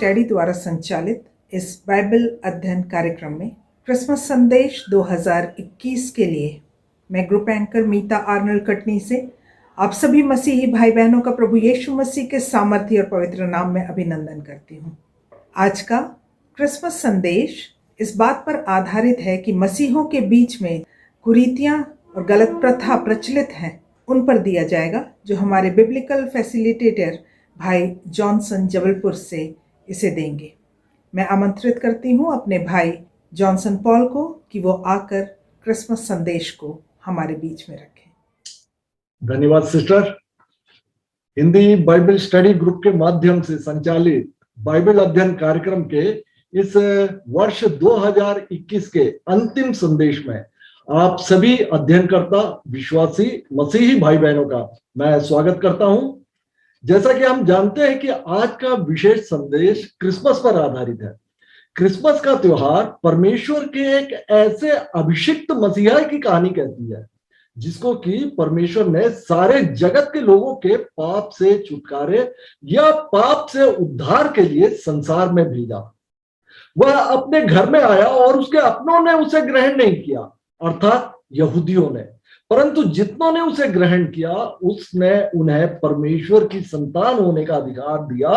Study द्वारा संचालित इस बाइबल अध्ययन कार्यक्रम में क्रिसमस संदेश 2021 के लिए मैं ग्रुप एंकर मीता आर्नल्ड कटनी से आप सभी मसीही भाई बहनों का प्रभु यीशु मसीह के सामर्थ्य और पवित्र नाम में अभिनंदन करती हूँ। आज का क्रिसमस संदेश इस बात पर आधारित है कि मसीहों के बीच में कुरीतियाँ और गलत प्रथा प्रचलित हैं, उन पर दिया जाएगा, जो हमारे बिब्लिकल फैसिलिटेटर भाई जॉनसन जबलपुर से इसे देंगे। मैं आमंत्रित करती हूँ अपने भाई जॉनसन पॉल को कि वो आकर क्रिसमस संदेश को हमारे बीच में रखें। धन्यवाद sister. Hindi Bible study group के माध्यम से संचालित बाइबल अध्ययन कार्यक्रम के इस वर्ष 2021 के अंतिम संदेश में आप सभी अध्ययनकर्ता विश्वासी मसीही भाई बहनों का मैं स्वागत करता हूं। जैसा कि हम जानते हैं कि आज का विशेष संदेश क्रिसमस पर आधारित है। क्रिसमस का त्योहार परमेश्वर के एक ऐसे अभिषिक्त मसीहा की कहानी कहती है जिसको कि परमेश्वर ने सारे जगत के लोगों के पाप से छुटकारे या पाप से उद्धार के लिए संसार में भेजा। वह अपने घर में आया और उसके अपनों ने उसे ग्रहण नहीं किया, अर्थात यहूदियों ने, परंतु जितनों ने उसे ग्रहण किया उसने उन्हें परमेश्वर की संतान होने का अधिकार दिया,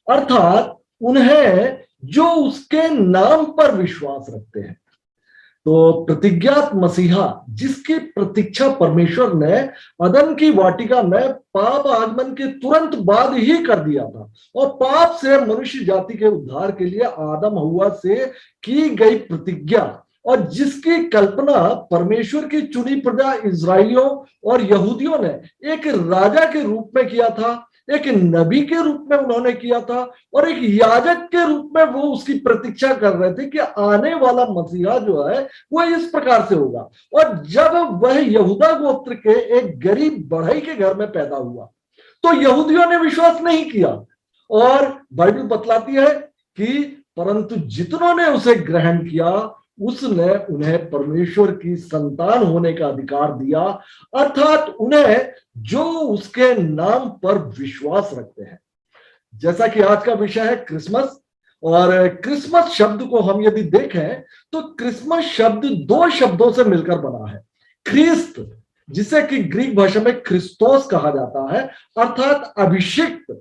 अर्थात उन्हें जो उसके नाम पर विश्वास रखते हैं। तो प्रतिज्ञात मसीहा जिसकी प्रतीक्षा परमेश्वर ने अदन की वाटिका में पाप आगमन के तुरंत बाद ही कर दिया था और पाप से मनुष्य जाति के उद्धार के लिए आदम हव्वा से की गई प्रतिज्ञा और जिसकी कल्पना परमेश्वर की चुनी प्रजा इजराइलियों और यहूदियों ने एक राजा के रूप में किया था, एक नबी के रूप में उन्होंने किया था और एक याजक के रूप में वो उसकी प्रतीक्षा कर रहे थे कि आने वाला मसीहा जो है वो इस प्रकार से होगा। और जब वह यहूदा गोत्र के एक गरीब बढ़ई के घर में पैदा हुआ तो यहूदियों ने विश्वास नहीं किया और बाइबल बतलाती है कि परंतु जितनों ने उसे ग्रहण किया उसने उन्हें परमेश्वर की संतान होने का अधिकार दिया, अर्थात उन्हें जो उसके नाम पर विश्वास रखते हैं। जैसा कि आज का विषय है क्रिसमस, और क्रिसमस शब्द को हम यदि देखें तो क्रिसमस शब्द दो शब्दों से मिलकर बना है। ख्रिस्त, जिसे कि ग्रीक भाषा में क्रिस्तोस कहा जाता है, अर्थात अभिषिक्त,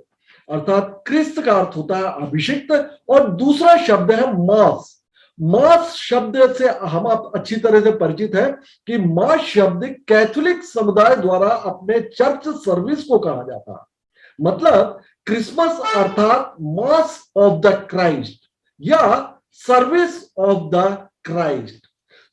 अर्थात क्रिस्त का अर्थ होता है अभिषिक्त, और दूसरा शब्द है मास। मास शब्द से हम आप अच्छी तरह से परिचित है कि मास शब्द कैथोलिक समुदाय द्वारा अपने चर्च सर्विस को कहा जाता है। मतलब क्रिसमस अर्थात मास ऑफ द क्राइस्ट या सर्विस ऑफ द क्राइस्ट।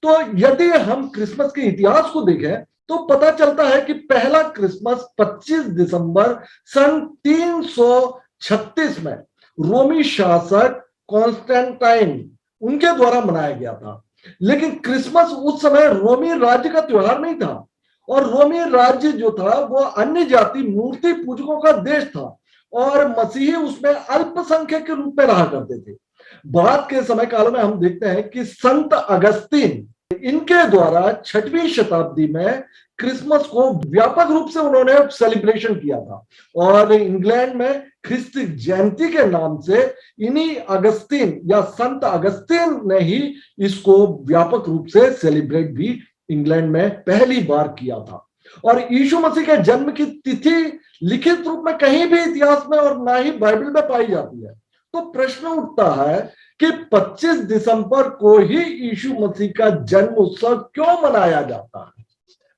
तो यदि हम क्रिसमस के इतिहास को देखें तो पता चलता है कि पहला क्रिसमस 25 दिसंबर सन 336 में रोमी शासक कॉन्स्टेंटाइन उनके द्वारा मनाया गया था। लेकिन क्रिसमस उस समय रोमी राज्य का त्योहार नहीं था और रोमी राज्य जो था वो अन्य जाति मूर्ति पूजकों का देश था और मसीही उसमें अल्पसंख्यक के रूप में रहा करते थे। बाद के समय काल में हम देखते हैं कि संत अगस्तीन इनके द्वारा 6वीं शताब्दी में क्रिसमस को व्यापक रूप से उन्होंने सेलिब्रेशन किया था और इंग्लैंड में ख्रिस्त जयंती के नाम से इन्हीं अगस्तीन या संत अगस्तीन ने ही इसको व्यापक रूप से सेलिब्रेट भी इंग्लैंड में पहली बार किया था। और यीशु मसीह के जन्म की तिथि लिखित रूप में कहीं भी इतिहास में और ना ही बाइबल में पाई जाती है। तो प्रश्न उठता है कि 25 दिसंबर को ही यीशु मसीह का जन्म उत्सव क्यों मनाया जाता है।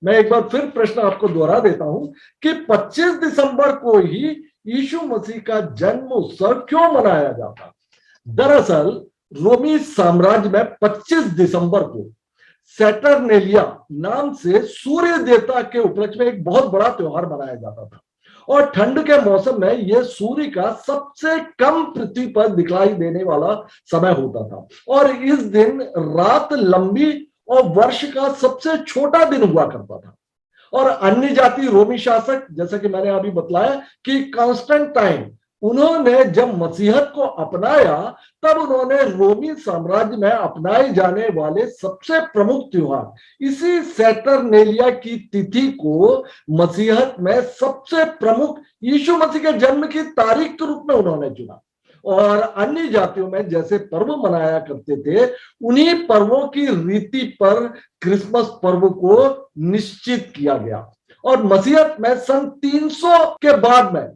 मैं एक बार फिर प्रश्न आपको दोहरा देता हूं कि 25 दिसंबर को ही यीशु मसीह का जन्म उत्सव क्यों मनाया जाता। दरअसल रोमी साम्राज्य में 25 दिसंबर को सैटरनेलिया नाम से सूर्य देवता के उपलक्ष्य में एक बहुत बड़ा त्योहार मनाया जाता था और ठंड के मौसम में यह सूर्य का सबसे कम पृथ्वी पर दिखलाई देने वाला समय होता था और इस दिन रात लंबी और वर्ष का सबसे छोटा दिन हुआ करता था। और अन्य जाति रोमी शासक, जैसा कि मैंने अभी बतलाया कि कॉन्स्टेंटाइन, उन्होंने जब मसीहत को अपनाया तब उन्होंने रोमी साम्राज्य में अपनाए जाने वाले सबसे प्रमुख त्योहार इसी सैटरनेलिया की तिथि को मसीहत में सबसे प्रमुख यीशु मसीह के जन्म की तारीख के रूप में उन्होंने चुना और अन्य जातियों में जैसे पर्व मनाया करते थे, उन्हीं पर्वों की रीति पर क्रिसमस पर्व को निश्चित किया गया। और मसीहत में सन 300 के बाद में,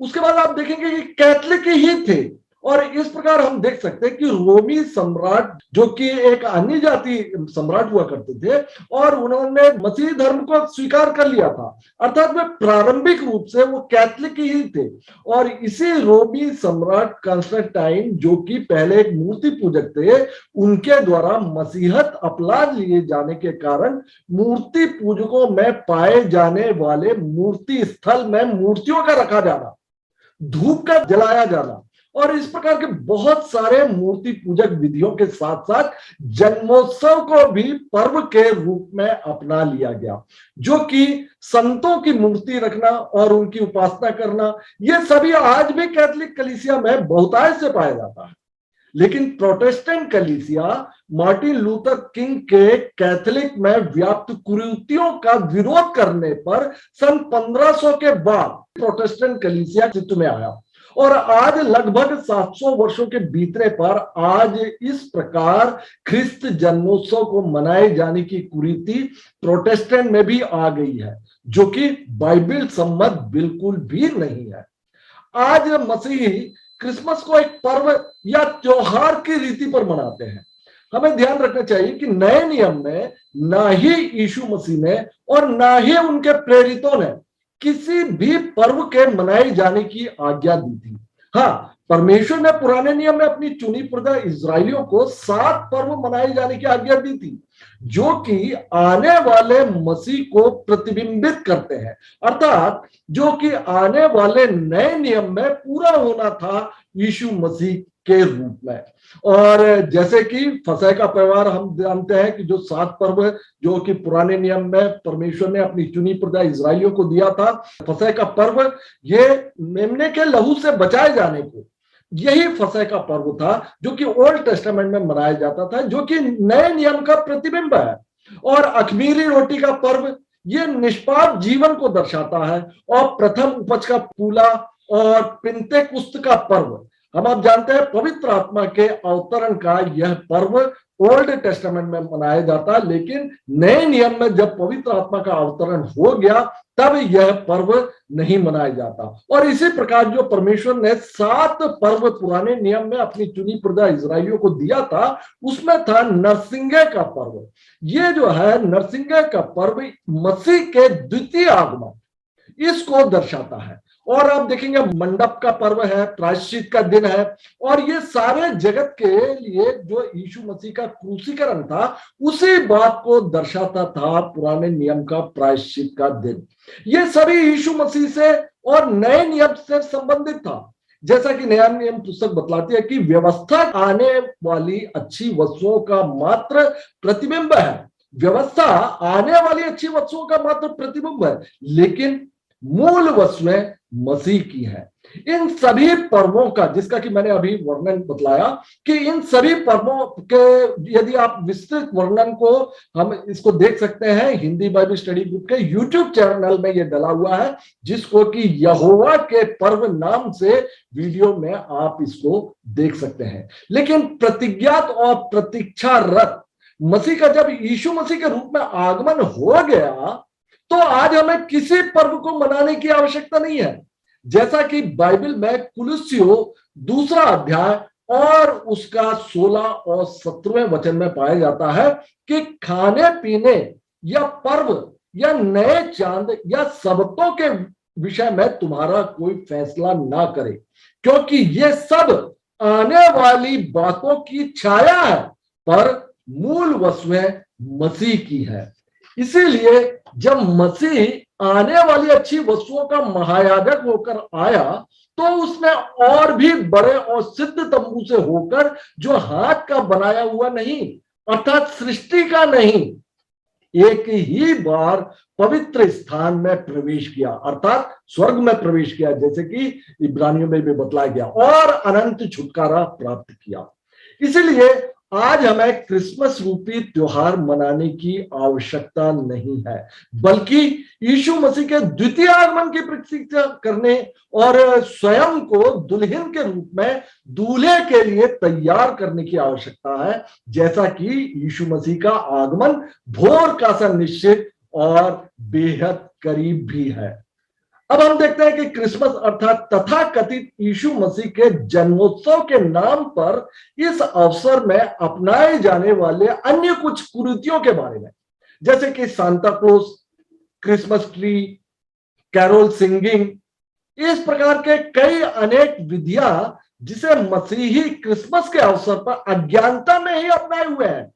उसके बाद आप देखेंगे कि कैथलिक ही थे। और इस प्रकार हम देख सकते हैं कि रोमी सम्राट, जो कि एक अन्य जाति सम्राट हुआ करते थे, और उन्होंने मसीही धर्म को स्वीकार कर लिया था, अर्थात वे प्रारंभिक रूप से वो कैथलिक ही थे। और इसी रोमी सम्राट कंस्टेंटाइन, जो कि पहले एक मूर्ति पूजक थे, उनके द्वारा मसीहत अपला लिए जाने के कारण मूर्ति पूजकों में पाए जाने वाले मूर्ति स्थल में मूर्तियों का रखा जाना, धूप का जलाया जाना, और इस प्रकार के बहुत सारे मूर्ति पूजक विधियों के साथ साथ जन्मोत्सव को भी पर्व के रूप में अपना लिया गया, जो कि संतों की मूर्ति रखना और उनकी उपासना करना, यह सभी आज भी कैथलिक कलीसिया में बहुतायत से पाया जाता है। लेकिन प्रोटेस्टेंट कलीसिया मार्टिन लूथर किंग के कैथलिक में व्याप्त कुरीतियों का विरोध करने पर सन 1500 के बाद प्रोटेस्टेंट कलीसिया अस्तित्व में आया, और आज लगभग 700 वर्षों के बीतने पर आज इस प्रकार ख्रिस्त जन्मोत्सव को मनाए जाने की कुरीति प्रोटेस्टेंट में भी आ गई है, जो कि बाइबल सम्मत बिल्कुल भी नहीं है। आज मसीही क्रिसमस को एक पर्व या त्योहार की रीति पर मनाते हैं। हमें ध्यान रखना चाहिए कि नए नियम में ना ही यीशु मसीह ने और ना ही उनके प्रेरितों ने किसी भी पर्व के मनाए जाने की आज्ञा दी थी। हाँ, परमेश्वर ने पुराने नियम में अपनी चुनी प्रजा इजरायलियों को 7 पर्व मनाए जाने की आज्ञा दी थी, जो कि आने वाले मसीह को प्रतिबिंबित करते हैं, अर्थात जो कि आने वाले नए नियम में पूरा होना था यीशु मसीह के रूप में। और जैसे कि फसह का त्यौहार हम जानते हैं कि जो 7 पर्व जो कि पुराने नियम में परमेश्वर ने अपनी चुनी प्रजा इजरायलियों को दिया था, फसह का पर्व ये मेमने के लहू से बचाए जाने को, यही फसह का पर्व था जो कि ओल्ड टेस्टामेंट में मनाया जाता था, जो कि नए नियम का प्रतिबिंब है। और अखमीरी रोटी का पर्व ये निष्पाप जीवन को दर्शाता है, और प्रथम उपज का फूला और पिंतेकुस्त का पर्व, हम आप जानते हैं पवित्र आत्मा के अवतरण का यह पर्व ओल्ड टेस्टामेंट में मनाया जाता है, लेकिन नए नियम में जब पवित्र आत्मा का अवतरण हो गया तब यह पर्व नहीं मनाया जाता। और इसी प्रकार जो परमेश्वर ने 7 पर्व पुराने नियम में अपनी चुनी प्रजा इजरायलियों को दिया था, उसमें था नरसिंगे का पर्व। ये जो है नरसिंगे का पर्व मसीह के द्वितीय आगमन, इसको दर्शाता है। और आप देखेंगे मंडप का पर्व है, प्रायश्चित का दिन है, और ये सारे जगत के लिए जो यीशु मसीह का क्रूसीकरण था उसी बात को दर्शाता था पुराने नियम का प्रायश्चित का दिन। ये सभी यीशु मसीह से और नए नियम से संबंधित था। जैसा कि नया नियम पुस्तक बतलाती है कि व्यवस्था आने वाली अच्छी वस्तुओं का मात्र प्रतिबिंब है, व्यवस्था आने वाली अच्छी वस्तुओं का मात्र प्रतिबिंब है, लेकिन मूल वस्तुएं मसीह की है। इन सभी पर्वों का, जिसका कि मैंने अभी वर्णन बतलाया, कि इन सभी पर्वों के यदि आप विस्तृत वर्णन को हम इसको देख सकते हैं, हिंदी बाइबल स्टडी ग्रुप के यूट्यूब चैनल में ये डला हुआ है, जिसको कि यहोवा के पर्व नाम से वीडियो में आप इसको देख सकते हैं। लेकिन प्रतिज्ञात और प्रतीक्षारत मसीह का जब यीशु मसीह के रूप में आगमन हो गया, तो आज हमें किसी पर्व को मनाने की आवश्यकता नहीं है। जैसा कि बाइबल में कुलुस्सियों 2 अध्याय और उसका 16 और 17वें वचन में पाया जाता है कि खाने पीने या पर्व या नए चांद या सबतों के विषय में तुम्हारा कोई फैसला ना करे, क्योंकि ये सब आने वाली बातों की छाया है, पर मूल वस्तुएं मसीह की है। इसीलिए जब मसीह आने वाली अच्छी वस्तुओं का महायाजक होकर आया, तो उसने और भी बड़े और सिद्ध तंबू से होकर, जो हाथ का बनाया हुआ नहीं अर्थात सृष्टि का नहीं, एक ही बार पवित्र स्थान में प्रवेश किया, अर्थात स्वर्ग में प्रवेश किया, जैसे कि इब्रानियों में भी बतलाया गया, और अनंत छुटकारा प्राप्त किया। इसलिए आज हमें क्रिसमस रूपी त्योहार मनाने की आवश्यकता नहीं है, बल्कि यीशु मसीह के द्वितीय आगमन की प्रतीक्षा करने और स्वयं को दुल्हन के रूप में दूल्हे के लिए तैयार करने की आवश्यकता है, जैसा कि यीशु मसीह का आगमन भोर का सा निश्चित और बेहद करीब भी है। अब हम देखते हैं कि क्रिसमस अर्थात तथाकथित यीशु मसीह के जन्मोत्सव के नाम पर इस अवसर में अपनाए जाने वाले अन्य कुछ कुरीतियों के बारे में, जैसे कि Santa Claus, Christmas tree, carol singing, इस प्रकार के कई अनेक विधियां जिसे मसीही क्रिसमस के अवसर पर अज्ञानता में ही अपनाए हुए हैं।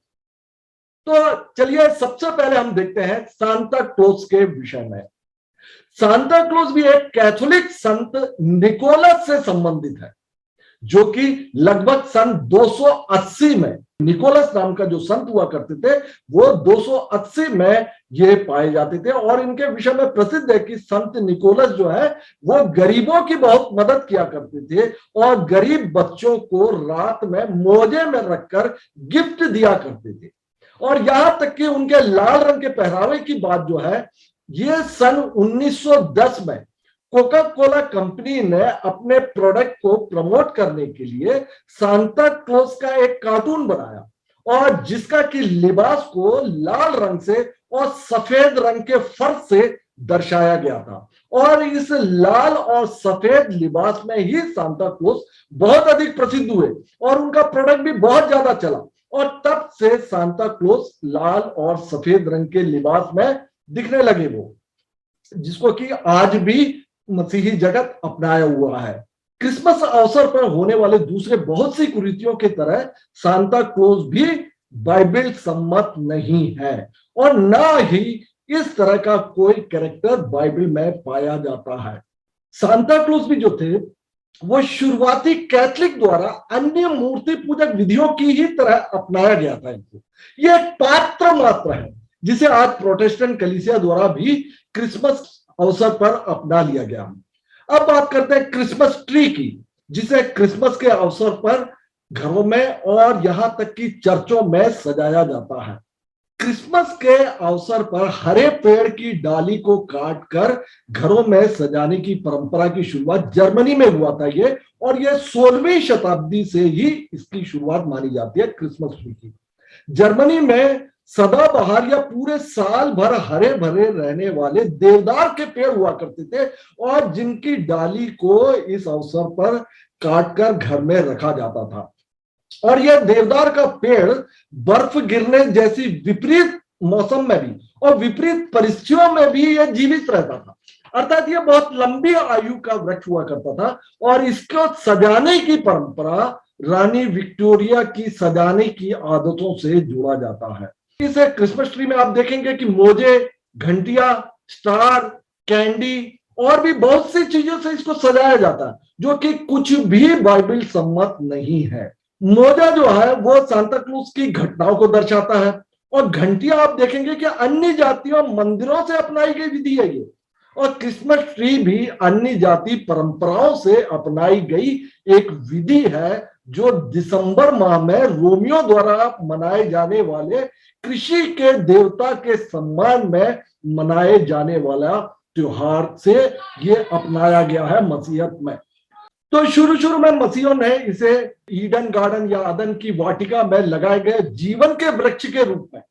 तो चलिए सबसे पहले हम देखते हैं सांता क्लॉज के विषय में। सांता क्लॉज भी एक कैथोलिक संत निकोलस से संबंधित है, जो कि लगभग सन 280 में, निकोलस नाम का जो संत हुआ करते थे वो 280 में ये पाए जाते थे। और इनके विषय में प्रसिद्ध है कि संत निकोलस जो है वो गरीबों की बहुत मदद किया करते थे और गरीब बच्चों को रात में मोजे में रखकर गिफ्ट दिया करते थे। और यहां तक कि उनके लाल रंग के पहरावे की बात जो है, ये सन 1910 में कोका कोला कंपनी ने अपने प्रोडक्ट को प्रमोट करने के लिए सांता क्लॉज का एक कार्टून बनाया, और जिसका कि लिबास को लाल रंग से और सफेद रंग के फर्श से दर्शाया गया था। और इस लाल और सफेद लिबास में ही सांता क्लॉज बहुत अधिक प्रसिद्ध हुए और उनका प्रोडक्ट भी बहुत ज्यादा चला। और तब से सांता क्लॉज लाल और सफेद रंग के लिबास में दिखने लगे वो, जिसको कि आज भी मसीही जगत अपनाया हुआ है। क्रिसमस अवसर पर होने वाले दूसरे बहुत सी कुरीतियों की तरह सांता क्लॉज भी बाइबल सम्मत नहीं है, और ना ही इस तरह का कोई कैरेक्टर बाइबल में पाया जाता है। सांता क्लॉज भी जो थे वो शुरुआती कैथलिक द्वारा अन्य मूर्ति पूजक विधियों की ही तरह अपनाया गया था इनको। ये एक पात्र मात्र है जिसे आज प्रोटेस्टेंट कलीसिया द्वारा भी क्रिसमस अवसर पर अपना लिया गया। अब बात करते हैं क्रिसमस ट्री की, जिसे क्रिसमस के अवसर पर घरों में और यहां तक कि चर्चों में सजाया जाता है। क्रिसमस के अवसर पर हरे पेड़ की डाली को काटकर घरों में सजाने की परंपरा की शुरुआत जर्मनी में हुआ था ये, और ये 16वीं शताब्दी से ही इसकी शुरुआत मानी जाती है क्रिसमस ट्री की। जर्मनी में सदाबहार या पूरे साल भर हरे भरे रहने वाले देवदार के पेड़ हुआ करते थे, और जिनकी डाली को इस अवसर पर काटकर घर में रखा जाता था। और यह देवदार का पेड़ बर्फ गिरने जैसी विपरीत मौसम में भी और विपरीत परिस्थितियों में भी यह जीवित रहता था। अर्थात यह बहुत लंबी आयु का वृक्ष हुआ करता था, और इसको सजाने की परंपरा रानी विक्टोरिया की सजाने की आदतों से जोड़ा जाता है। इस क्रिसमस ट्री में आप देखेंगे कि मोजे, घंटियां, स्टार, कैंडी और भी बहुत सी चीजों से इसको सजाया जाता है, जो कि कुछ भी बाइबल सम्मत नहीं है। मोजा जो है वो सांता क्लॉज की घटनाओं को दर्शाता है, और घंटियां आप देखेंगे कि अन्य जातियों मंदिरों से अपनाई गई विधि है ये। और क्रिसमस ट्री भी अन्य जाति परंपराओं से अपनाई गई एक विधि है, जो दिसंबर माह में रोमियो द्वारा मनाए जाने वाले कृषि के देवता के सम्मान में मनाए जाने वाला त्योहार से ये अपनाया गया है मसीहत में। तो शुरू में मसीहों ने इसे ईडन गार्डन या अदन की वाटिका में लगाए गए जीवन के वृक्ष के रूप में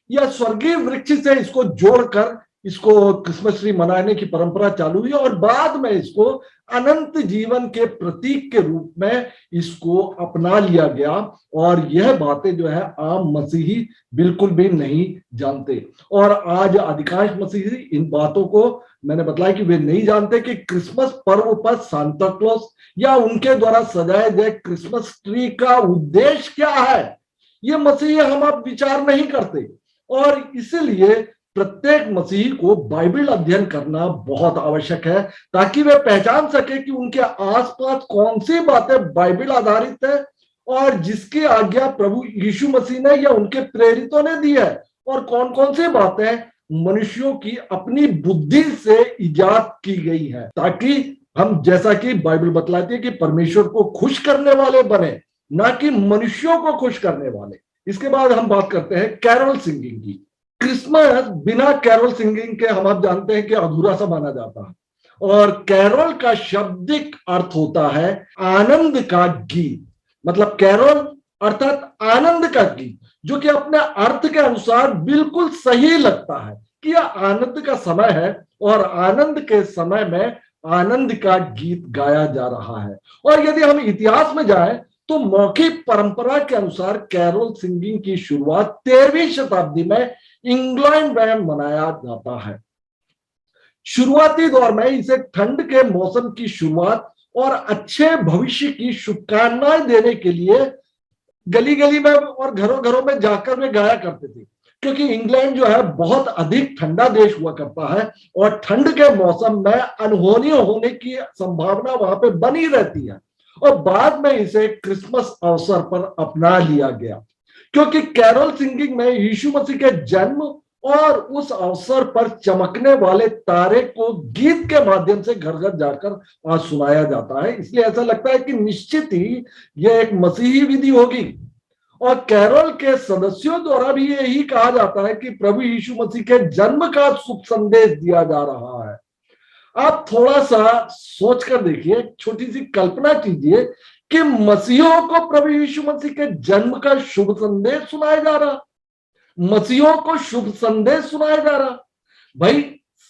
या स्वर्गीय वृक्ष से इसको जोड़कर इसको क्रिसमस ट्री मनाने की परंपरा चालू हुई, और बाद में इसको अनंत जीवन के प्रतीक के रूप में इसको अपना लिया गया। और यह बातें जो है आम मसीही बिल्कुल भी नहीं जानते, और आज अधिकांश मसीही इन बातों को मैंने बताया कि वे नहीं जानते कि क्रिसमस पर्व पर सांता क्लॉज या उनके द्वारा सजाए गए क्रिसमस ट्री का उद्देश्य क्या है। ये मसीही हम आप विचार नहीं करते, और इसलिए प्रत्येक मसीही को बाइबल अध्ययन करना बहुत आवश्यक है, ताकि वे पहचान सके कि उनके आसपास कौन सी बातें बाइबल आधारित है और जिसकी आज्ञा प्रभु यीशु मसीह ने या उनके प्रेरितों ने दी है, और कौन कौन सी बातें मनुष्यों की अपनी बुद्धि से इजाद की गई है, ताकि हम, जैसा कि बाइबल बतलाती है कि परमेश्वर को खुश करने वाले बने, ना कि मनुष्यों को खुश करने वाले। इसके बाद हम बात करते हैं कैरोल सिंगिंग की। क्रिसमस बिना कैरोल सिंगिंग के हम आप जानते हैं कि अधूरा सा माना जाता है। और कैरोल का शाब्दिक अर्थ होता है आनंद का गीत। मतलब कैरोल अर्थात आनंद का गीत, जो कि अपने अर्थ के अनुसार बिल्कुल सही लगता है कि यह आनंद का समय है और आनंद के समय में आनंद का गीत गाया जा रहा है। और यदि हम इतिहास में जाएं तो मौखिक परंपरा के अनुसार कैरोल सिंगिंग की शुरुआत 13वीं शताब्दी में इंग्लैंड में मनाया जाता है। शुरुआती दौर में इसे ठंड के मौसम की शुरुआत और अच्छे भविष्य की शुभकामनाएं देने के लिए गली गली में और घरों घरों में जाकर वे गाया करते थे, क्योंकि इंग्लैंड जो है बहुत अधिक ठंडा देश हुआ करता है और ठंड के मौसम में अनहोनी होने की संभावना वहां पे बनी रहती है। और बाद में इसे क्रिसमस अवसर पर अपना लिया गया, क्योंकि कैरोल सिंगिंग में यीशु मसीह के जन्म और उस अवसर पर चमकने वाले तारे को गीत के माध्यम से घर घर जाकर सुनाया जाता है। इसलिए ऐसा लगता है कि निश्चित ही यह एक मसीही विधि होगी। और कैरोल के सदस्यों द्वारा भी यही कहा जाता है कि प्रभु यीशु मसीह के जन्म का शुभ संदेश दिया जा रहा है। आप थोड़ा सा सोच कर देखिए, छोटी सी कल्पना कीजिए कि मसीहों को प्रभु यीशु मसीह के जन्म का शुभ संदेश सुनाया जा रहा, मसीहों को शुभ संदेश सुनाया जा रहा। भाई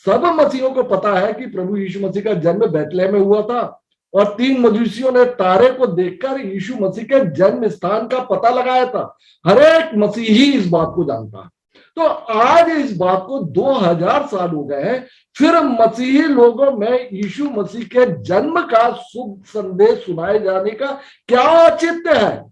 सब मसीहों को पता है कि प्रभु यीशु मसीह का जन्म बैतलहम में हुआ था और 3 मजूसियों ने तारे को देखकर यीशु मसीह के जन्म स्थान का पता लगाया था। हर एक मसीही इस बात को जानता है। तो आज इस बात को 2000 साल हो गए हैं, फिर मसीही लोगों में यीशु मसीह के जन्म का शुभ संदेश सुनाए जाने का क्या औचित्य है।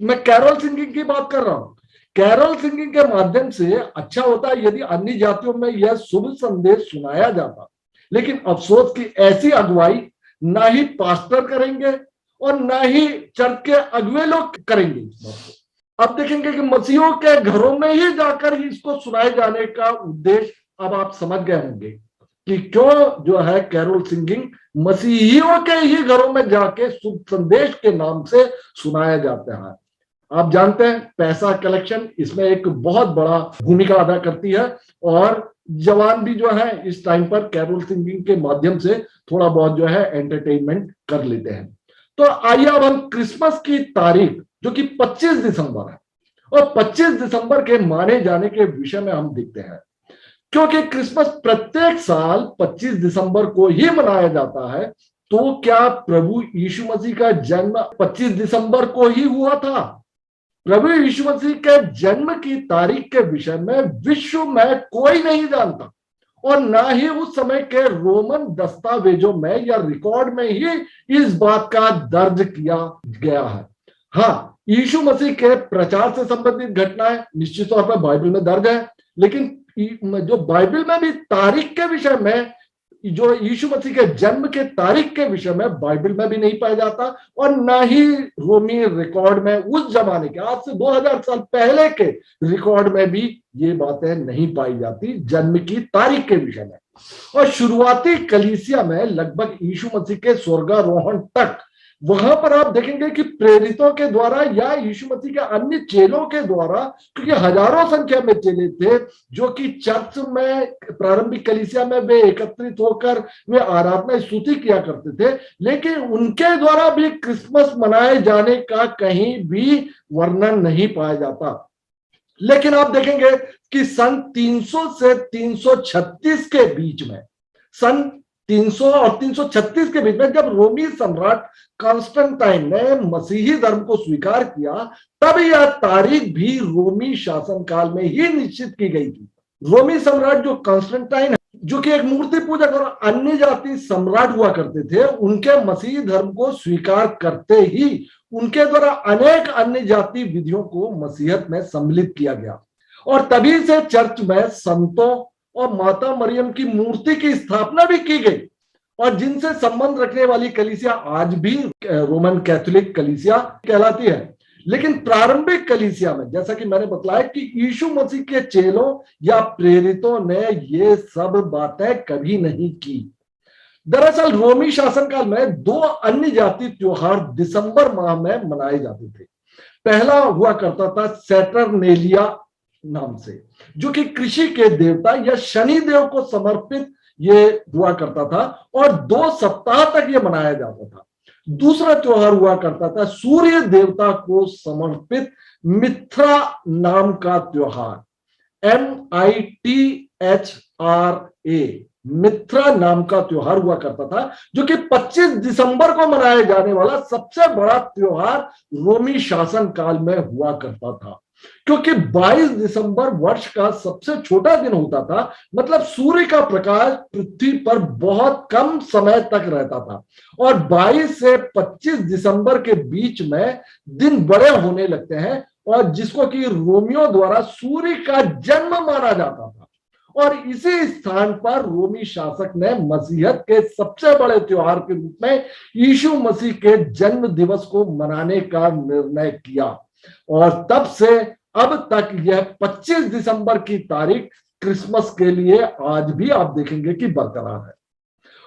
मैं कैरोल सिंगिंग की बात कर रहा हूं। कैरोल सिंगिंग के माध्यम से अच्छा होता है यदि अन्य जातियों में यह शुभ संदेश सुनाया जाता, लेकिन अफसोस की ऐसी अगुवाई ना ही पास्टर करेंगे और ना ही चर्च के अगुवे लोग करेंगे इस बात को। अब देखेंगे कि मसीहों के घरों में ही जाकर ही इसको सुनाए जाने का उद्देश्य अब आप समझ गए होंगे कि क्यों जो है कैरोल सिंगिंग मसीहियों के ही घरों में जाके शुभ संदेश के नाम से सुनाया जाता है। आप जानते हैं पैसा कलेक्शन इसमें एक बहुत बड़ा भूमिका अदा करती है और जवान भी जो है इस टाइम पर कैरोल सिंगिंग के माध्यम से थोड़ा बहुत जो है एंटरटेनमेंट कर लेते हैं। तो आइए अब हम क्रिसमस की तारीख जो कि 25 दिसंबर है और 25 दिसंबर के माने जाने के विषय में हम देखते हैं, क्योंकि क्रिसमस प्रत्येक साल 25 दिसंबर को ही मनाया जाता है। तो क्या प्रभु यीशु मसीह का जन्म 25 दिसंबर को ही हुआ था? प्रभु यीशु मसीह के जन्म की तारीख के विषय में विश्व में कोई नहीं जानता और ना ही उस समय के रोमन दस्तावेजों में या रिकॉर्ड में ही इस बात का दर्ज किया गया है। हाँ, यीशु मसीह के प्रचार से संबंधित घटनाएं निश्चित तौर पर बाइबल में दर्ज है, लेकिन जो बाइबल में भी तारीख के विषय में, जो यीशु मसीह के जन्म के तारीख के विषय में बाइबल में भी नहीं पाया जाता और ना ही रोमी रिकॉर्ड में उस जमाने के आज से 2000 साल पहले के रिकॉर्ड में भी ये बातें नहीं पाई जाती जन्म की तारीख के विषय में। और शुरुआती कलीसिया में लगभग यीशु मसीह के स्वर्गारोहण तक वहां पर आप देखेंगे कि प्रेरितों के द्वारा या यीशु मसीह के अन्य चेलों के द्वारा, क्योंकि हजारों संख्या में चेले थे जो कि चर्च में प्रारंभिक कलीसिया में वे एकत्रित होकर वे आराधना स्तुति किया करते थे, लेकिन उनके द्वारा भी क्रिसमस मनाए जाने का कहीं भी वर्णन नहीं पाया जाता। लेकिन आप देखेंगे कि सन 300 से 336 के बीच में, सन 300 और 336 के बीच में जब रोमी सम्राट कॉन्स्टेंटाइन ने मसीही धर्म को स्वीकार किया, तब यह तारीख भी रोमी शासनकाल में ही निश्चित की गई थी। रोमी सम्राट जो कॉन्स्टेंटाइन है, जो कि एक मूर्ति पूजक और अन्य जाति सम्राट हुआ करते थे, उनके मसीही धर्म को स्वीकार करते ही उनके द्वारा अनेक अन्य जाति विधियों को मसीहत में सम्मिलित किया गया और तभी से चर्च में संतों और माता मरियम की मूर्ति की स्थापना भी की गई और जिनसे संबंध रखने वाली कलीसिया आज भी रोमन कैथोलिक कलीसिया कहलाती है। लेकिन प्रारंभिक कलीसिया में, जैसा कि मैंने बतलाया कि यीशु मसीह के चेलों या प्रेरितों ने ये सब बातें कभी नहीं की। दरअसल रोमी शासनकाल में दो अन्य जाति त्योहार दिसंबर माह में मनाए जाते थे। पहला हुआ करता था सैटरनेलिया नाम से, जो कि कृषि के देवता या शनि देव को समर्पित ये हुआ करता था और 2 सप्ताह तक ये मनाया जाता था। दूसरा त्योहार हुआ करता था सूर्य देवता को समर्पित मिथ्रा नाम का त्योहार, MITHRA, मिथ्रा नाम का त्योहार हुआ करता था, जो कि 25 दिसंबर को मनाया जाने वाला सबसे बड़ा त्योहार रोमी शासन काल में हुआ करता था। क्योंकि 22 दिसंबर वर्ष का सबसे छोटा दिन होता था, मतलब सूर्य का प्रकाश पृथ्वी पर बहुत कम समय तक रहता था और 22 से 25 दिसंबर के बीच में दिन बड़े होने लगते हैं, और जिसको कि रोमियों द्वारा सूर्य का जन्म माना जाता था। और इसी स्थान पर रोमी शासक ने मसीहत के सबसे बड़े त्योहार के रूप में यीशु मसीह के जन्म दिवस को मनाने का निर्णय किया, और तब से अब तक यह 25 दिसंबर की तारीख क्रिसमस के लिए आज भी आप देखेंगे कि बरकरार है।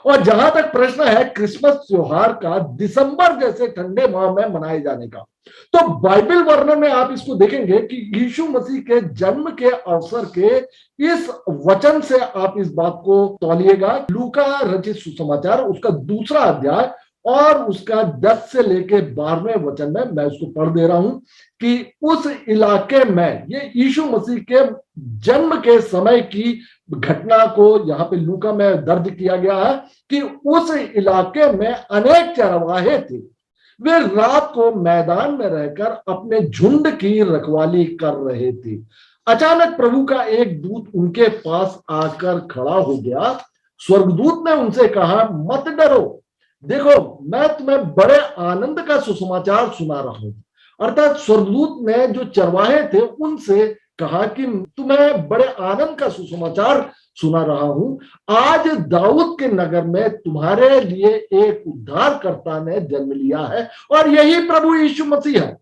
और जहां तक प्रश्न है क्रिसमस त्योहार का दिसंबर जैसे ठंडे माह में मनाए जाने का, तो बाइबल वर्णन में आप इसको देखेंगे कि यीशु मसीह के जन्म के अवसर के इस वचन से आप इस बात को तौलिएगा। लूका रचित सुसमाचार उसका 2 अध्याय और उसका 10 से लेके 12वें वचन में मैं उसको पढ़ दे रहा हूं कि उस इलाके में ये यीशु मसीह के जन्म के समय की घटना को यहां पे लूका में दर्ज किया गया है कि उस इलाके में अनेक चरवाहे थे। वे रात को मैदान में रहकर अपने झुंड की रखवाली कर रहे थे। अचानक प्रभु का एक दूत उनके पास आकर खड़ा हो गया। स्वर्गदूत ने उनसे कहा, मत डरो, देखो मैं तुम्हें बड़े आनंद का सुसमाचार सुना रहा हूं। अर्थात स्वर्गदूत ने जो चरवाहे थे उनसे कहा कि तुम्हें बड़े आनंद का सुसमाचार सुना रहा हूं। आज दाऊद के नगर में तुम्हारे लिए एक उद्धारकर्ता ने जन्म लिया है, और यही प्रभु यीशु मसीह है,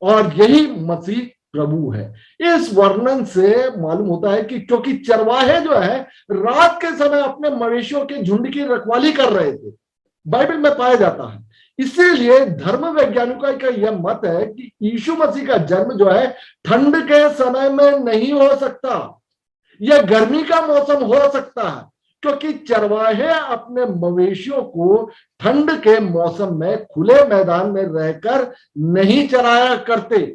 और यही मसीह प्रभु है। इस वर्णन से मालूम होता है कि क्योंकि चरवाहे जो है रात के समय अपने मवेशियों के झुंड की रखवाली कर रहे थे, बाइबल में पाया जाता है। इसीलिए धर्म वैज्ञानिकों का यह मत है कि यीशु मसीह का जन्म जो है ठंड के समय में नहीं हो सकता, यह गर्मी का मौसम हो सकता है, क्योंकि चरवाहे अपने मवेशियों को ठंड के मौसम में खुले मैदान में रहकर नहीं चराया करते।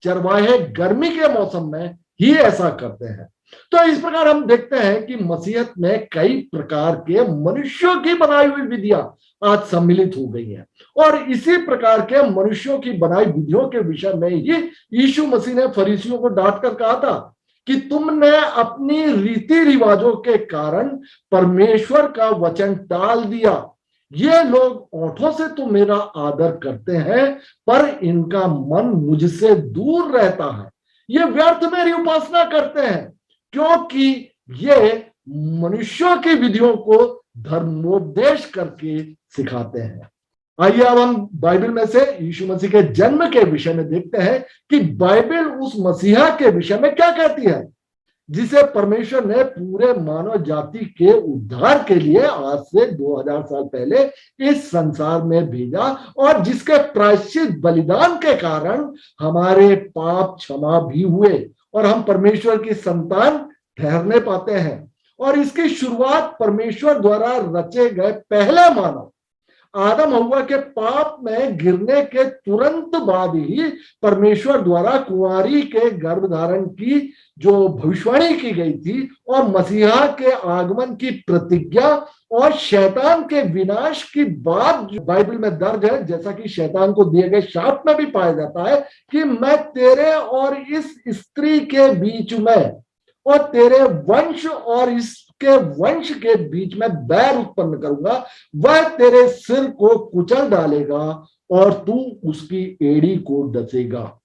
चरवाहे गर्मी के मौसम में ही ऐसा करते हैं। तो इस प्रकार हम देखते हैं कि मसीहत में कई प्रकार के मनुष्यों की बनाई हुई विधियां आज सम्मिलित हो गई हैं, और इसी प्रकार के मनुष्यों की बनाई विधियों के विषय में ही यीशु मसीह ने फरीसियों को डांट कर कहा था कि तुमने अपनी रीति रिवाजों के कारण परमेश्वर का वचन टाल दिया। ये लोग ओंठों से तो मेरा आदर करते हैं, पर इनका मन मुझसे दूर रहता है। ये व्यर्थ मेरी उपासना करते हैं, क्योंकि ये मनुष्यों की विधियों को धर्मोपदेश करके सिखाते हैं। आइए अब हम बाइबल में से यीशु मसीह के जन्म के विषय में देखते हैं कि बाइबल उस मसीहा के विषय में क्या कहती है, जिसे परमेश्वर ने पूरे मानव जाति के उद्धार के लिए आज से 2000 साल पहले इस संसार में भेजा, और जिसके प्रायश्चित बलिदान के कारण हमारे पाप क्षमा भी हुए और हम परमेश्वर की संतान ठहरने पाते हैं। और इसकी शुरुआत परमेश्वर द्वारा रचे गए पहले मानव आदम हव्वा के पाप में गिरने के तुरंत बाद ही परमेश्वर द्वारा कुंवारी के गर्भधारण की जो भविष्यवाणी की गई थी, और मसीहा के आगमन की प्रतिज्ञा, और शैतान के विनाश की बात जो बाइबल में दर्ज है, जैसा कि शैतान को दिए गए शाप में भी पाया जाता है कि मैं तेरे और इस स्त्री के बीच में और तेरे वंश और इसके वंश के बीच में बैर उत्पन्न करूंगा, वह तेरे सिर को कुचल डालेगा और तू उसकी एड़ी को डसेगा।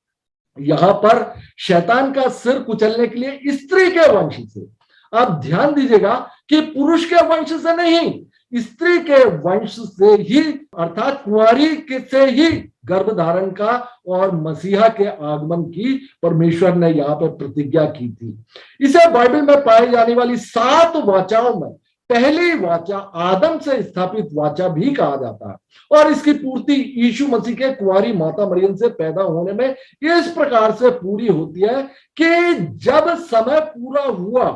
यहां पर शैतान का सिर कुचलने के लिए स्त्री के वंश से, आप ध्यान दीजिएगा कि पुरुष के वंश से नहीं, स्त्री के वंश से ही, अर्थात कुंवारी से ही गर्भधारण का और मसीहा के आगमन की परमेश्वर ने यहां पर प्रतिज्ञा की थी। इसे बाइबल में पाई जाने वाली 7 वाचाओं में पहली वाचा, आदम से स्थापित वाचा भी कहा जाता है। और इसकी पूर्ति यीशु मसीह के कुंवारी माता मरियम से पैदा होने में इस प्रकार से पूरी होती है कि जब समय पूरा हुआ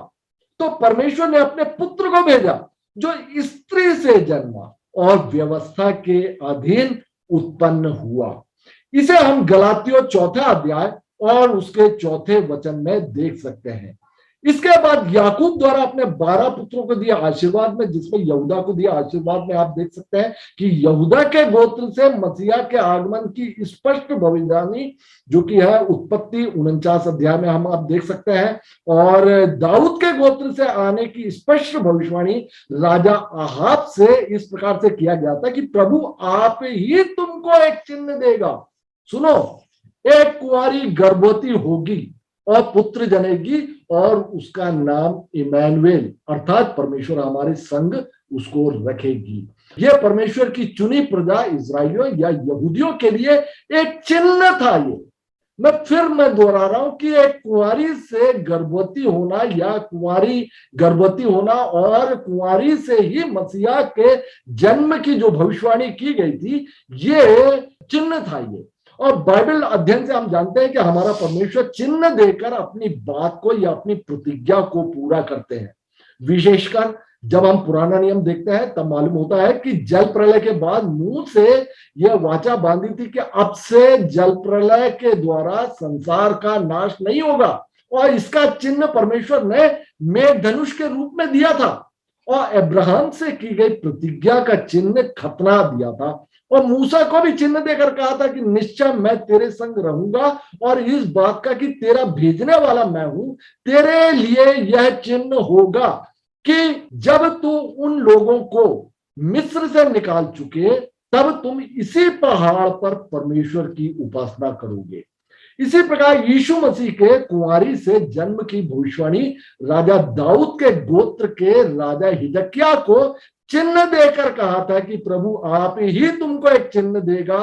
तो परमेश्वर ने अपने पुत्र को भेजा जो स्त्री से जन्मा और व्यवस्था के अधीन उत्पन्न हुआ। इसे हम गलातियों चौथा अध्याय और उसके चौथे वचन में देख सकते हैं। इसके बाद याकूब द्वारा अपने 12 पुत्रों को दिया आशीर्वाद में, जिसमें यहूदा को दिया आशीर्वाद में, आप देख सकते हैं कि यहूदा के गोत्र से मसीहा के आगमन की स्पष्ट भविष्यवाणी जो कि है उत्पत्ति 49 अध्याय में हम आप देख सकते हैं। और दाऊद के गोत्र से आने की स्पष्ट भविष्यवाणी राजा आहाब से इस प्रकार से किया गया था कि प्रभु आप ही तुमको एक चिन्ह देगा। सुनो, एक कुंवारी गर्भवती होगी और पुत्र जनेगी और उसका नाम इमैनुएल अर्थात परमेश्वर हमारे संग उसको रखेगी। यह परमेश्वर की चुनी प्रजा इजराइलियों या यहूदियों के लिए एक चिन्ह था। ये मैं दोहरा रहा हूं कि एक कुंवारी से गर्भवती होना या कुंवारी गर्भवती होना और कुंवारी से ही मसीहा के जन्म की जो भविष्यवाणी की गई थी, ये चिन्ह था। ये और बाइबल अध्ययन से हम जानते हैं कि हमारा परमेश्वर चिन्ह देकर अपनी बात को या अपनी प्रतिज्ञा को पूरा करते हैं। विशेषकर जब हम पुराना नियम देखते हैं तब मालूम होता है कि जल प्रलय के बाद मुंह से यह वाचा बांधी थी कि अब से जल प्रलय के द्वारा संसार का नाश नहीं होगा। और इसका चिन्ह परमेश्वर ने मेघधनुष के रूप में दिया था और अब्राहम से की गई प्रतिज्ञा का चिन्ह खतना दिया था। और मूसा को भी चिन्ह देकर कहा था कि निश्चय मैं तेरे संग रहूंगा और इस बात का कि तेरा भेजने वाला मैं हूं, तेरे लिए यह चिन्ह होगा कि जब तू उन लोगों को मिस्र से निकाल चुके तब तुम इसी पहाड़ पर परमेश्वर की उपासना करोगे। इसी प्रकार यीशु मसीह के कुंवारी से जन्म की भविष्यवाणी राजा दाऊद के गोत्र के राजा हिजकिय्याह को चिन्ह देकर कहा था कि प्रभु आप ही तुमको एक चिन्ह देगा।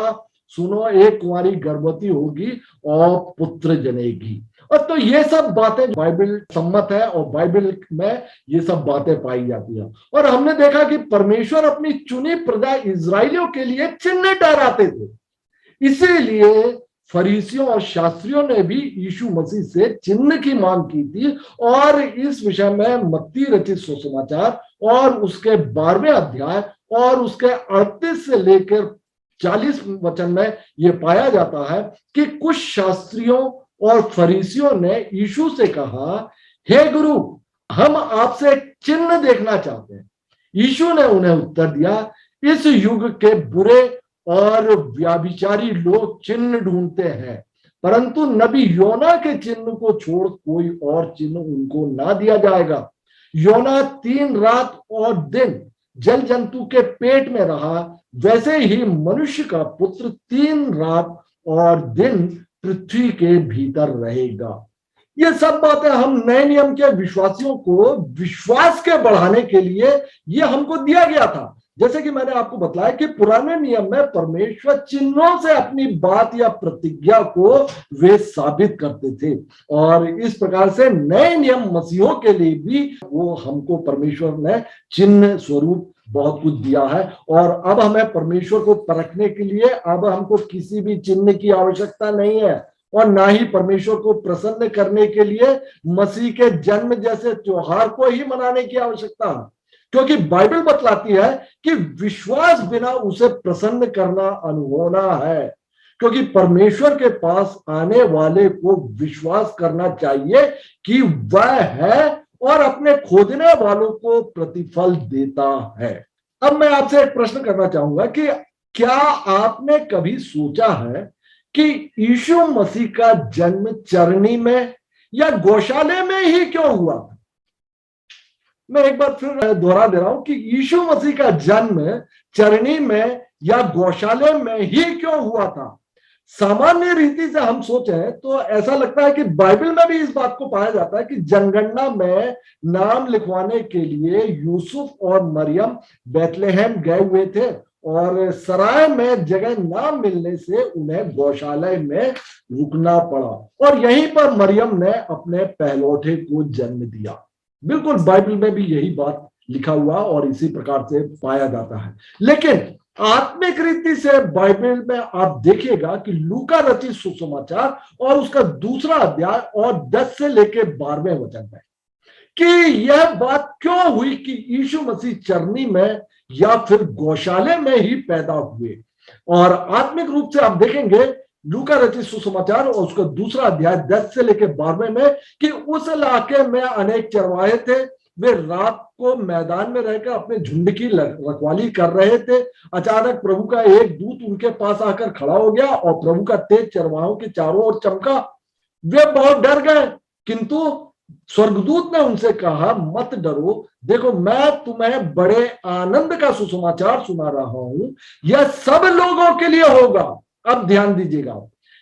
सुनो, एक कुंवारी गर्भवती होगी और पुत्र जनेगी। और तो ये सब बातें बाइबल सम्मत है और बाइबल में ये सब बातें पाई जाती है। और हमने देखा कि परमेश्वर अपनी चुनी प्रजा इजराइलियों के लिए चिन्ह ठहराते थे। इसीलिए फरीसियों और शास्त्रियों ने भी यीशु मसीह से चिन्ह की मांग की थी। और इस विषय में मत्ती रचित सुसमाचार और उसके 12वें अध्याय और उसके 38 से लेकर 40 वचन में यह पाया जाता है कि कुछ शास्त्रियों और फरीसियों ने यीशु से कहा, हे गुरु, हम आपसे एक चिन्ह देखना चाहते हैं। यीशु ने उन्हें उत्तर दिया, इस युग के बुरे और व्याभिचारी लोग चिन्ह ढूंढते हैं, परंतु नबी योना के चिन्ह को छोड़ कोई और चिन्ह उनको ना दिया जाएगा। योना 3 रात और दिन जल जंतु के पेट में रहा, वैसे ही मनुष्य का पुत्र 3 रात और दिन पृथ्वी के भीतर रहेगा। ये सब बातें हम नए नियम के विश्वासियों को विश्वास के बढ़ाने के लिए ये हमको दिया गया था। जैसे कि मैंने आपको बताया कि पुराने नियम में परमेश्वर चिन्हों से अपनी बात या प्रतिज्ञा को वे साबित करते थे। और इस प्रकार से नए नियम मसीहों के लिए भी वो हमको परमेश्वर ने चिन्ह स्वरूप बहुत कुछ दिया है। और अब हमें परमेश्वर को परखने के लिए अब हमको किसी भी चिन्ह की आवश्यकता नहीं है और ना ही परमेश्वर को प्रसन्न करने के लिए मसीह के जन्म जैसे त्योहार को ही मनाने की आवश्यकता है, क्योंकि बाइबल बतलाती है कि विश्वास बिना उसे प्रसन्न करना अनहोना है। क्योंकि परमेश्वर के पास आने वाले को विश्वास करना चाहिए कि वह है और अपने खोजने वालों को प्रतिफल देता है। अब मैं आपसे एक प्रश्न करना चाहूंगा कि क्या आपने कभी सोचा है कि यीशु मसीह का जन्म चरनी में या गौशाले में ही क्यों हुआ था? मैं एक बार फिर दोहरा दे रहा हूं कि यीशु मसीह का जन्म चरनी में या गौशाले में ही क्यों हुआ था? सामान्य रीति से हम सोचें तो ऐसा लगता है कि बाइबल में भी इस बात को पाया जाता है कि जनगणना में नाम लिखवाने के लिए यूसुफ और मरियम बैतलहम गए हुए थे और सराय में जगह ना मिलने से उन्हें गौशाला में रुकना पड़ा और यहीं पर मरियम ने अपने पहलौठे को जन्म दिया। बिल्कुल बाइबल में भी यही बात लिखा हुआ और इसी प्रकार से पाया जाता है। लेकिन आत्मिक रीति से बाइबल में आप देखिएगा कि लूका रचित सुसमाचार और उसका दूसरा अध्याय और 10 से लेकर 12वें वचन में कि यह बात क्यों हुई कि यीशु मसीह चरनी में या फिर गौशाले में ही पैदा हुए। और आत्मिक रूप से आप देखेंगे लूका रचित सुसमाचार और उसका दूसरा अध्याय 10 से लेकर 12वें में कि उस इलाके में अनेक चरवाहे थे, वे रात को मैदान में रहकर अपने झुंड की रखवाली कर रहे थे। अचानक प्रभु का एक दूत उनके पास आकर खड़ा हो गया और प्रभु का तेज चरवाहों के चारों ओर चमका। वे बहुत डर गए, किंतु स्वर्गदूत ने उनसे कहा, मत डरो, देखो मैं तुम्हें बड़े आनंद का सुसमाचार सुना रहा हूं, यह सब लोगों के लिए होगा। अब ध्यान दीजिएगा,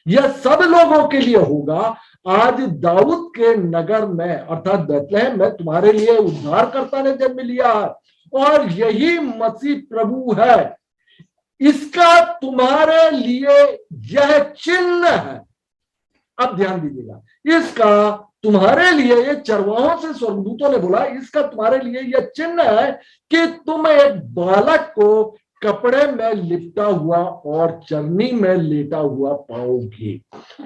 यह सब लोगों के लिए होगा। आज दाऊद के नगर में अर्थात बैतलहम में तुम्हारे लिए उद्धारकर्ता ने जन्म लिया है और यही मसीह प्रभु है। इसका तुम्हारे लिए यह चिन्ह है। अब ध्यान दीजिएगा, इसका तुम्हारे लिए, ये चरवाहों से स्वर्गदूतों ने बोला, इसका तुम्हारे लिए यह चिन्ह है कि तुम एक बालक को कपड़े में लिपटा हुआ और चरनी में लेटा हुआ पाओगे।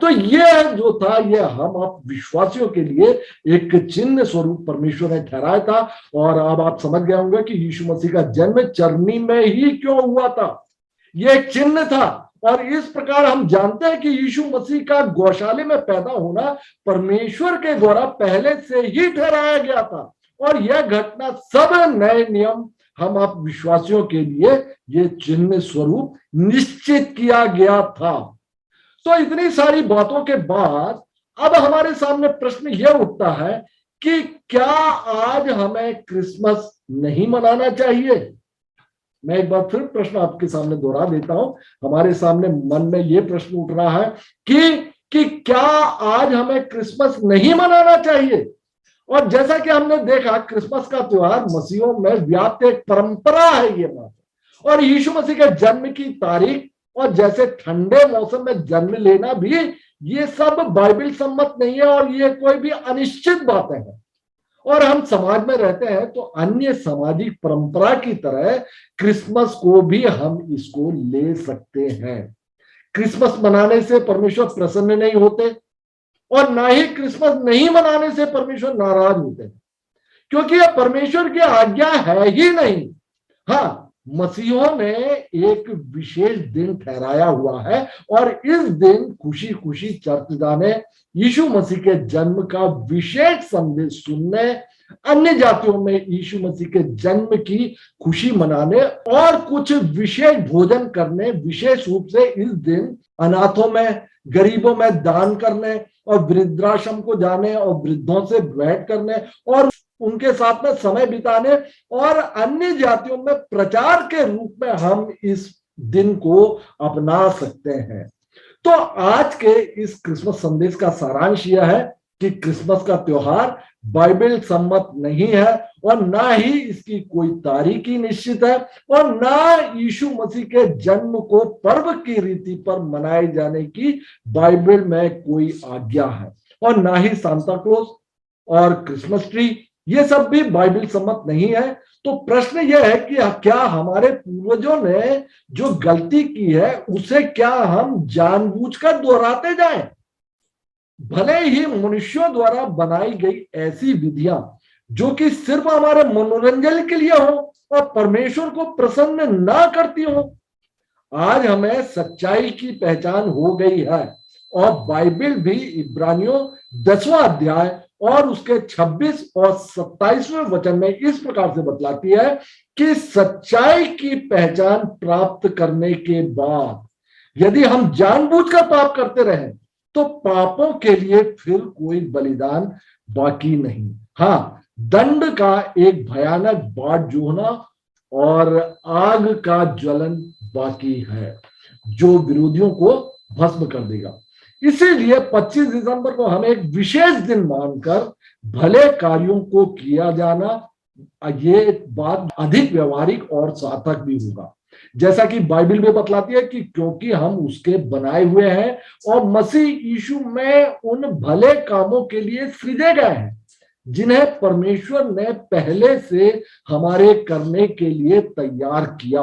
तो यह जो था, यह हम आप विश्वासियों के लिए एक चिन्ह स्वरूप परमेश्वर ने ठहराया था। और अब आप समझ गए होंगे कि यीशु मसीह का जन्म चरनी में ही क्यों हुआ था। यह एक चिन्ह था। और इस प्रकार हम जानते हैं कि यीशु मसीह का गौशाले में पैदा होना परमेश्वर के द्वारा पहले से ही ठहराया गया था। और यह घटना सब नए नियम हम आप विश्वासियों के लिए ये चिन्ह स्वरूप निश्चित किया गया था। तो इतनी सारी बातों के बाद अब हमारे सामने प्रश्न यह उठता है कि क्या आज हमें क्रिसमस नहीं मनाना चाहिए। मैं एक बार फिर प्रश्न आपके सामने दोहरा देता हूं। हमारे सामने मन में यह प्रश्न उठ रहा है कि क्या आज हमें क्रिसमस नहीं मनाना चाहिए। और जैसा कि हमने देखा, क्रिसमस का त्योहार मसीहों में व्याप्त एक परंपरा है ये बात। और यीशु मसीह के जन्म की तारीख और जैसे ठंडे मौसम में जन्म लेना भी, ये सब बाइबल सम्मत नहीं है और ये कोई भी अनिश्चित बातें हैं। और हम समाज में रहते हैं तो अन्य सामाजिक परंपरा की तरह क्रिसमस को भी हम इसको ले सकते हैं। क्रिसमस मनाने से परमेश्वर प्रसन्न नहीं होते और ना ही क्रिसमस नहीं मनाने से परमेश्वर नाराज होते हैं, क्योंकि यह परमेश्वर की आज्ञा है ही नहीं। हाँ, मसीहों ने एक विशेष दिन ठहराया हुआ है और इस दिन खुशी खुशी चर्च जाने, यीशु मसीह के जन्म का विशेष संदेश सुनने, अन्य जातियों में यीशु मसीह के जन्म की खुशी मनाने और कुछ विशेष भोजन करने, विशेष रूप से इस दिन अनाथों में, गरीबों में दान करने और वृद्धाश्रम को जाने और वृद्धों से भेंट करने और उनके साथ में समय बिताने और अन्य जातियों में प्रचार के रूप में हम इस दिन को अपना सकते हैं। तो आज के इस क्रिसमस संदेश का सारांश यह है कि क्रिसमस का त्योहार बाइबल सम्मत नहीं है और ना ही इसकी कोई तारीख ही निश्चित है और ना यीशु मसीह के जन्म को पर्व की रीति पर मनाए जाने की बाइबल में कोई आज्ञा है और ना ही सांता क्लॉज और क्रिसमस ट्री, ये सब भी बाइबल सम्मत नहीं है। तो प्रश्न यह है कि क्या हमारे पूर्वजों ने जो गलती की है उसे क्या हम जानबूझकर दोहराते जाएं? भले ही मनुष्यों द्वारा बनाई गई ऐसी विधियां जो कि सिर्फ हमारे मनोरंजन के लिए हो और परमेश्वर को प्रसन्न ना करती हो, आज हमें सच्चाई की पहचान हो गई है। और बाइबल भी इब्रानियों 10वां अध्याय और उसके 26 और 27वें वचन में इस प्रकार से बतलाती है कि सच्चाई की पहचान प्राप्त करने के बाद यदि हम जानबूझकर पाप करते रहें तो पापों के लिए फिर कोई बलिदान बाकी नहीं। हाँ, दंड का एक भयानक बाढ़ जोहना और आग का ज्वलन बाकी है जो विरोधियों को भस्म कर देगा। इसीलिए 25 दिसंबर को हम एक विशेष दिन मानकर भले कार्यों को किया जाना, ये बात अधिक व्यवहारिक और सार्थक भी होगा। जैसा कि बाइबल में बतलाती है कि क्योंकि हम उसके बनाए हुए हैं और मसीह यीशु में उन भले कामों के लिए सृजे गए हैं जिन्हें परमेश्वर ने पहले से हमारे करने के लिए तैयार किया,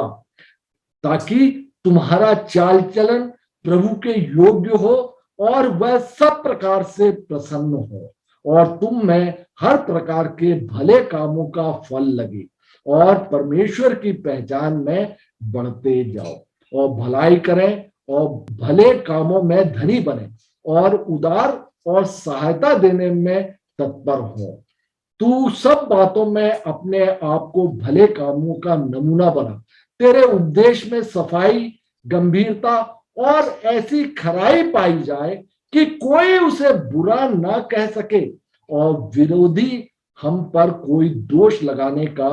ताकि तुम्हारा चाल चलन प्रभु के योग्य हो और वह सब प्रकार से प्रसन्न हो और तुम में हर प्रकार के भले कामों का फल लगे और परमेश्वर की पहचान में बढ़ते जाओ और भलाई करें और भले कामों में धनी बने और उदार और सहायता देने में तत्पर हो। तू सब बातों में अपने आप को भले कामों का नमूना बना। तेरे उपदेश में सफाई, गंभीरता और ऐसी खराई पाई जाए कि कोई उसे बुरा ना कह सके और विरोधी हम पर कोई दोष लगाने का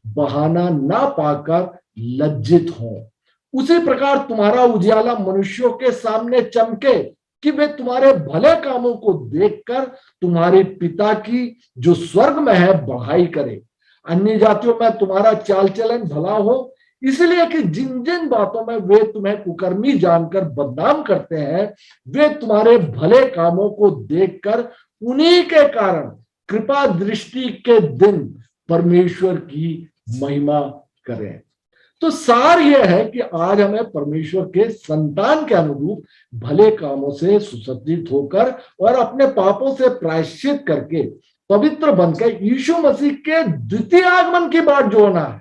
बहाना ना पाकर लज्जित हो। उसी प्रकार तुम्हारा उजियाला मनुष्यों के सामने चमके कि वे तुम्हारे भले कामों को देखकर तुम्हारे पिता की जो स्वर्ग में है बढ़ाई करे। अन्य जातियों में तुम्हारा चाल चलन भला हो, इसलिए कि जिन जिन बातों में वे तुम्हें कुकर्मी जानकर बदनाम करते हैं, वे तुम्हारे भले कामों को देखकर उन्हीं के कारण कृपा दृष्टि के दिन परमेश्वर की महिमा करें। तो सार यह है कि आज हमें परमेश्वर के संतान के अनुरूप भले कामों से सुसज्जित होकर और अपने पापों से प्रायश्चित करके पवित्र बनकर यीशु मसीह के द्वितीय आगमन की बाट जोड़ना है।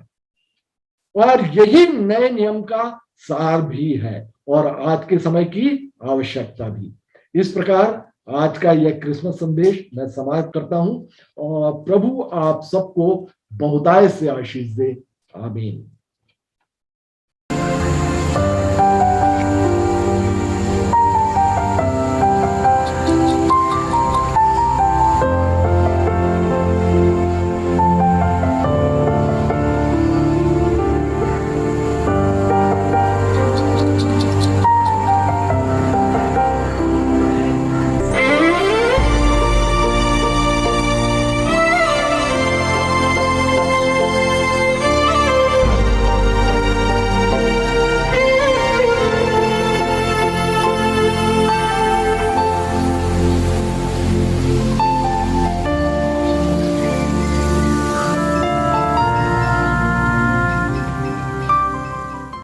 और यही नए नियम का सार भी है और आज के समय की आवश्यकता भी। इस प्रकार आज का यह क्रिसमस संदेश मैं समाप्त करता हूं और प्रभु आप सबको बहुतायत से आशीष दे। आमीन।